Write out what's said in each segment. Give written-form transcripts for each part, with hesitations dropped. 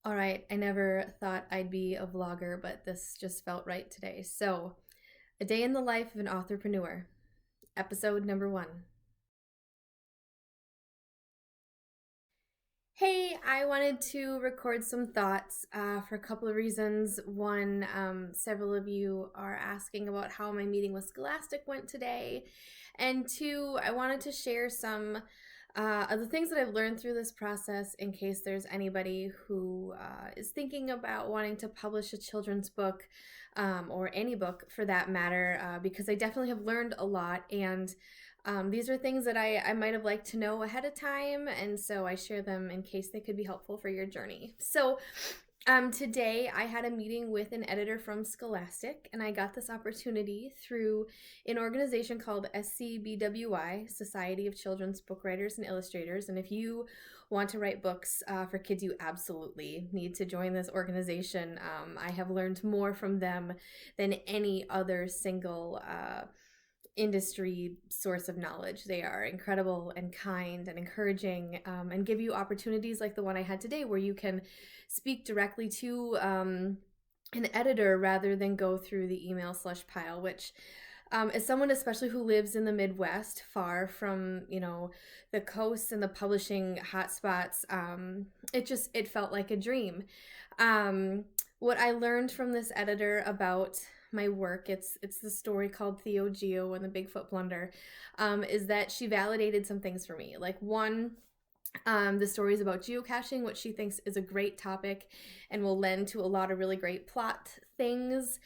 All right, I never thought I'd be a vlogger, but this just felt right today. So, a day in the life of an authorpreneur, episode number one. Hey, I wanted to record some thoughts for a couple of reasons. One, several of you are asking about how my meeting with Scholastic went today. And two, I wanted to share some of the things that I've learned through this process in case there's anybody who is thinking about wanting to publish a children's book or any book for that matter, because I definitely have learned a lot. And these are things that I might have liked to know ahead of time, and so I share them in case they could be helpful for your journey. So today I had a meeting with an editor from Scholastic, and I got this opportunity through an organization called SCBWI, Society of Children's Book Writers and Illustrators. And if you want to write books for kids, you absolutely need to join this organization. I have learned more from them than any other single industry source of knowledge. They are incredible and kind and encouraging, and give you opportunities like the one I had today where you can speak directly to an editor rather than go through the email slush pile, which as someone especially who lives in the Midwest, far from the coasts and the publishing hotspots, it felt like a dream. What I learned from this editor about my work, it's the story called Theo Geo and the Bigfoot Blunder, is that she validated some things for me. Like one, the story is about geocaching, which she thinks is a great topic and will lend to a lot of really great plot things.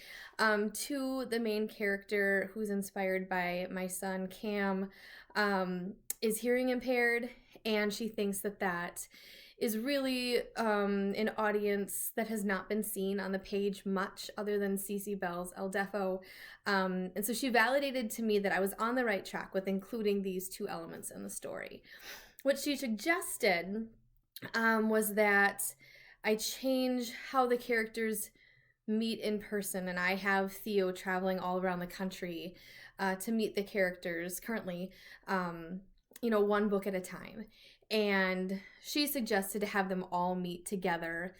Two, the main character, who's inspired by my son Cam, is hearing impaired, and she thinks that is really an audience that has not been seen on the page much other than Cece Bell's El Defo. And so she validated to me that I was on the right track with including these two elements in the story. What she suggested was that I change how the characters meet in person, and I have Theo traveling all around the country to meet the characters currently, one book at a time. And she suggested to have them all meet together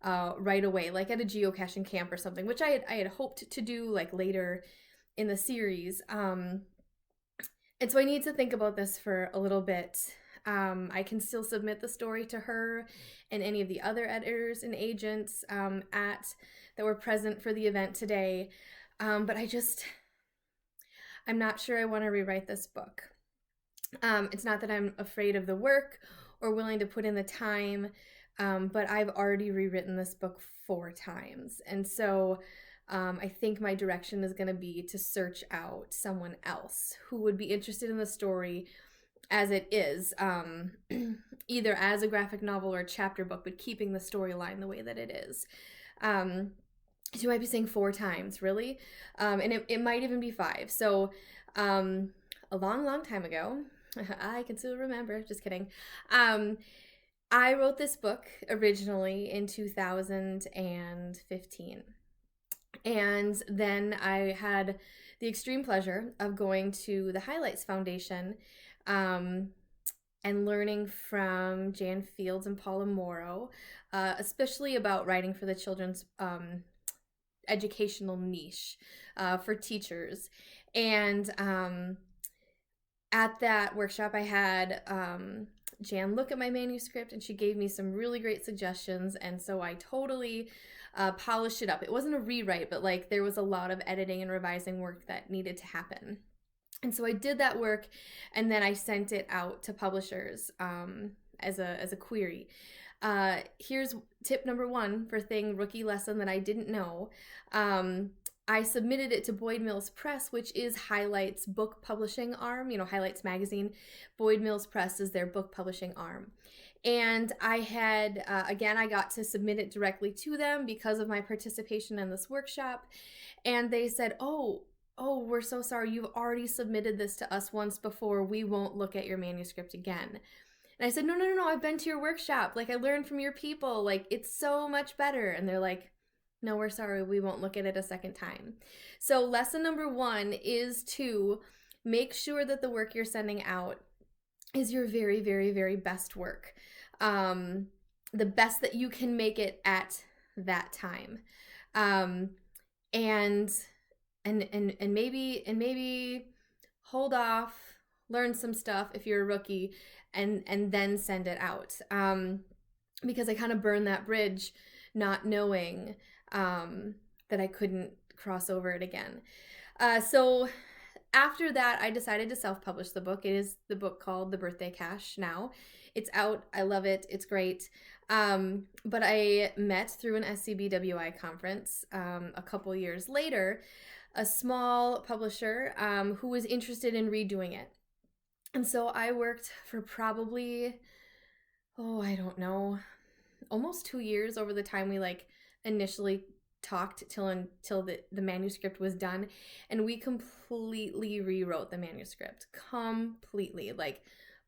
right away, like at a geocaching camp or something, which I had hoped to do like later in the series. And so I need to think about this for a little bit. I can still submit the story to her and any of the other editors and agents that were present for the event today. But I'm not sure I want to rewrite this book. It's not that I'm afraid of the work or willing to put in the time, but I've already rewritten this book 4 times. And so I think my direction is going to be to search out someone else who would be interested in the story as it is, either as a graphic novel or a chapter book, but keeping the storyline the way that it is. So you might be saying 4 times, really? And it might even be 5. So a long time ago, I can still remember, just kidding. I wrote this book originally in 2015. And then I had the extreme pleasure of going to the Highlights Foundation and learning from Jan Fields and Paula Morrow, especially about writing for the children's educational niche for teachers. And at that workshop, I had Jan look at my manuscript, and she gave me some really great suggestions, and so I totally polished it up. It wasn't a rewrite, but like there was a lot of editing and revising work that needed to happen. And so I did that work, and then I sent it out to publishers as a query. Here's tip number 1 for rookie lesson that I didn't know. I submitted it to Boyd Mills Press, which is Highlight's book publishing arm, Highlights Magazine. Boyd Mills Press is their book publishing arm. And I had, again, I got to submit it directly to them because of my participation in this workshop. And they said, oh, we're so sorry. You've already submitted this to us once before. We won't look at your manuscript again. And I said, no, I've been to your workshop. Like, I learned from your people. Like, it's so much better. And they're like, no, we're sorry, we won't look at it a second time. So lesson number 1 is to make sure that the work you're sending out is your very, very, very best work. the best that you can make it at that time. Um, and maybe hold off, learn some stuff if you're a rookie, and then send it out. Because I kind of burned that bridge, not knowing that I couldn't cross over it again. So after that, I decided to self-publish the book. It is the book called The Birthday Cash now. It's out. I love it. It's great. But I met through an SCBWI conference a couple years later a small publisher who was interested in redoing it. And so I worked for probably, I don't know, almost 2 years over the time we initially talked until the manuscript was done, and we completely rewrote the manuscript. Completely.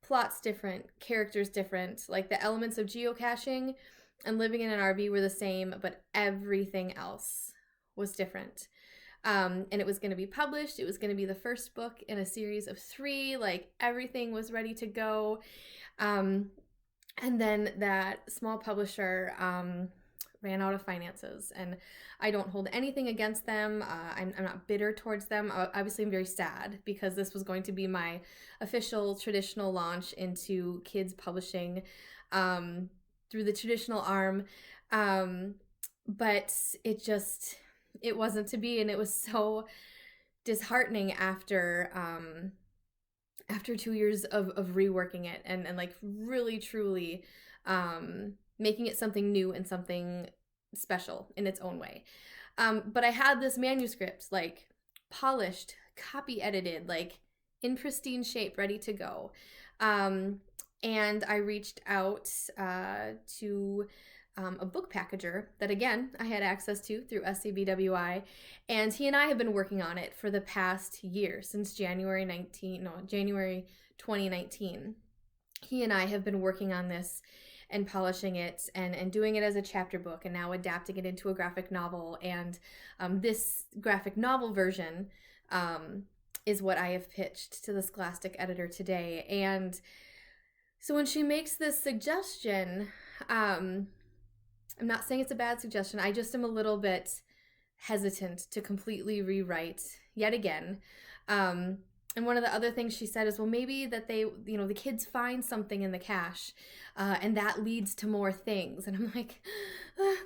Plots different, characters different, the elements of geocaching and living in an RV were the same, but everything else was different. And it was going to be published. It was going to be the first book in a series of 3. Everything was ready to go. And then that small publisher ran out of finances, and I don't hold anything against them. I'm not bitter towards them. Obviously, I'm very sad because this was going to be my official traditional launch into kids publishing through the traditional arm. But it wasn't to be, and it was so disheartening after 2 years of reworking it and really truly making it something new and something special in its own way. But I had this manuscript polished, copy edited, in pristine shape, ready to go. And I reached out to a book packager that, again, I had access to through SCBWI, and he and I have been working on it for the past year, since January 2019. He and I have been working on this and polishing it and doing it as a chapter book, and now adapting it into a graphic novel. And this graphic novel version is what I have pitched to the Scholastic editor today. And so when she makes this suggestion, I'm not saying it's a bad suggestion. I just am a little bit hesitant to completely rewrite yet again. And one of the other things she said is, well, maybe that the kids find something in the cache, and that leads to more things. And I'm like,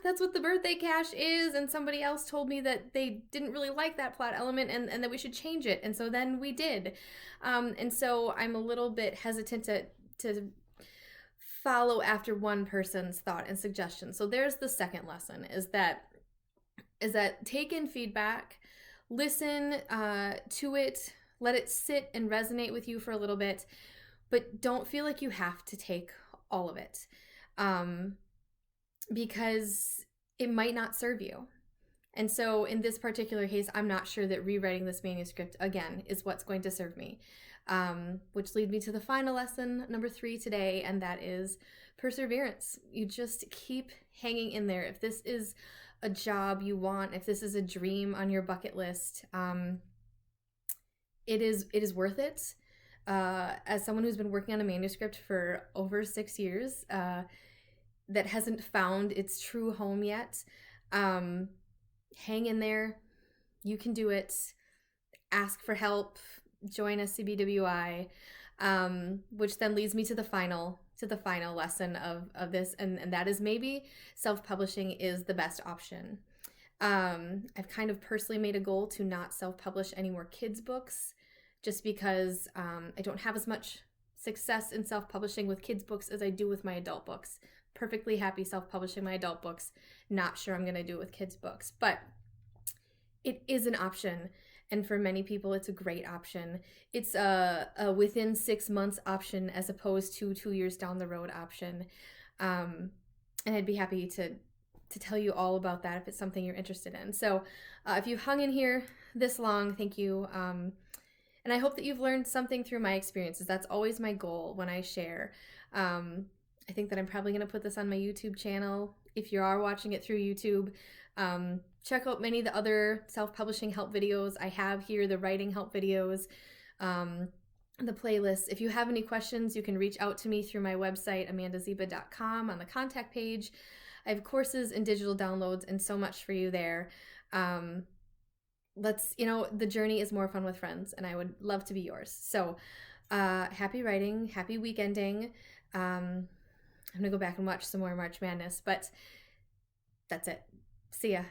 that's what the birthday cache is. And somebody else told me that they didn't really like that plot element, and that we should change it. And so then we did. And so I'm a little bit hesitant to follow after one person's thought and suggestion. So there's the second lesson, is that take in feedback, listen to it, let it sit and resonate with you for a little bit, but don't feel like you have to take all of it, because it might not serve you. And so in this particular case, I'm not sure that rewriting this manuscript again is what's going to serve me, which leads me to the final lesson, number 3 today, and that is perseverance. You just keep hanging in there. If this is a job you want, if this is a dream on your bucket list, it is worth it. As someone who's been working on a manuscript for over 6 years, that hasn't found its true home yet, hang in there. You can do it. Ask for help. Join SCBWI, which then leads me to the final lesson of this, and that is maybe self-publishing is the best option. I've kind of personally made a goal to not self-publish any more kids' books, just because I don't have as much success in self-publishing with kids' books as I do with my adult books. Perfectly happy self-publishing my adult books. Not sure I'm going to do it with kids' books, but it is an option. And for many people, it's a great option. It's a within 6 months option as opposed to 2 years down the road option. And I'd be happy to tell you all about that if it's something you're interested in. So if you've hung in here this long, thank you. And I hope that you've learned something through my experiences. That's always my goal when I share. I think that I'm probably going to put this on my YouTube channel. If you are watching it through YouTube, check out many of the other self-publishing help videos I have here, the writing help videos. the playlist. If you have any questions, you can reach out to me through my website, amandaziba.com, on the contact page. I have courses and digital downloads and so much for you there. The journey is more fun with friends, and I would love to be yours. So happy writing, happy weekending. I'm going to go back and watch some more March Madness, but that's it. See ya.